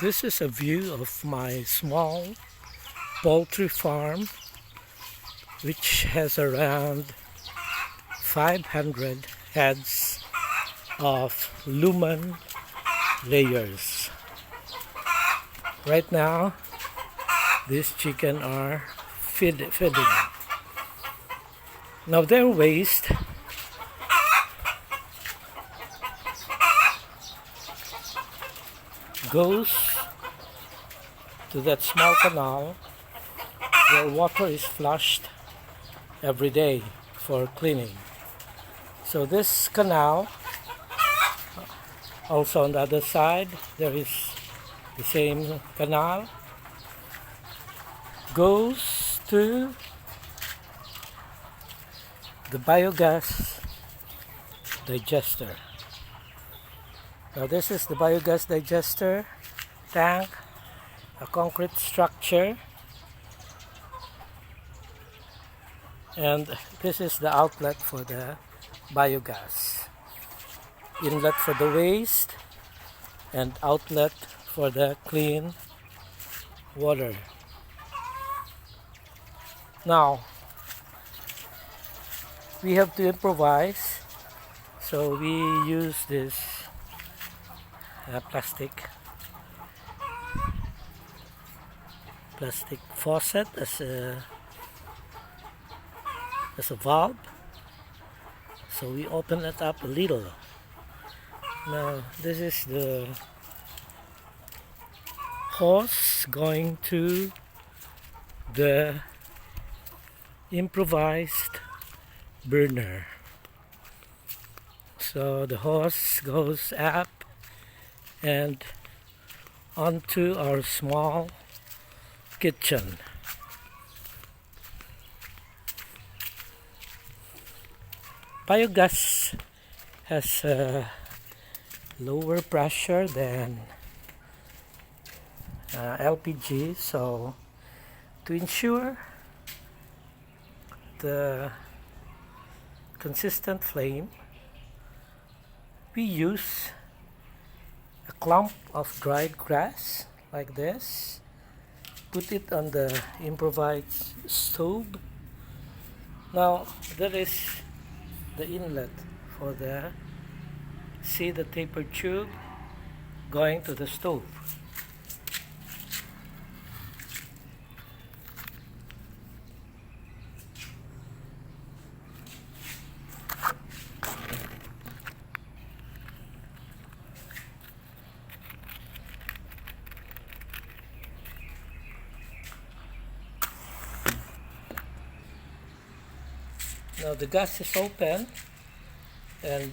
This is a view of my small poultry farm, which has around 500 heads of lumen layers. Right now, these chicken are feeding. Now their waste goes to that small canal where water is flushed every day for cleaning. So this canal, also on the other side there is the same canal, goes to the biogas digester. Now this is the biogas digester tank, a concrete structure, and this is the outlet for the biogas. Inlet for the waste and outlet for the clean water. Now we have to improvise, so we use this plastic faucet as a valve. So we open it up a little. Now this is the hose going to the improvised burner. So the hose goes up and onto our small kitchen. Biogas has a lower pressure than LPG, so to ensure the consistent flame, we use a clump of dried grass like this, put it on the improvised stove. Now there is the inlet for the taper tube going to the stove. Now the gas is open and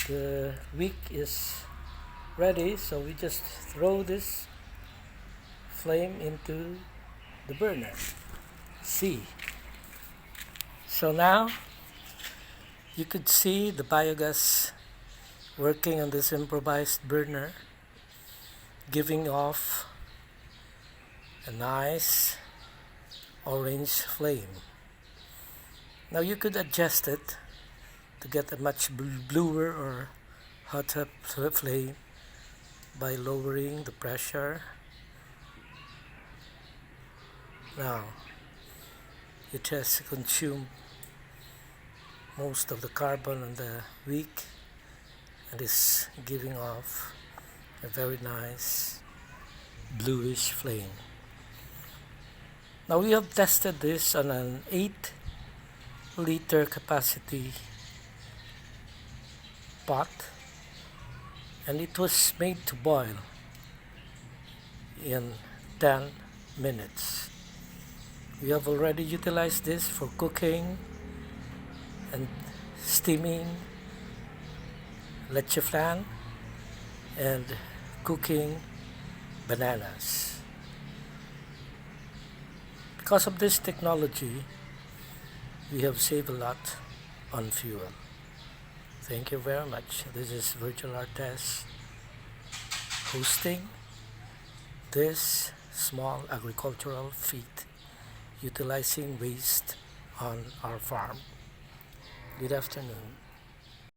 the wick is ready, so we just throw this flame into the burner. See. So now you could see the biogas working on this improvised burner, giving off a nice orange flame. Now you could adjust it to get a much bluer or hotter flame by lowering the pressure. Now it has consumed most of the carbon on the wick and is giving off a very nice bluish flame. Now we have tested this on an 8-liter capacity pot, and it was made to boil in 10 minutes. We have already utilized this for cooking and steaming leche flan and cooking bananas. Because of this technology, we have saved a lot on fuel. Thank you very much. This is Virtual Artist hosting this small agricultural feat utilizing waste on our farm. Good afternoon.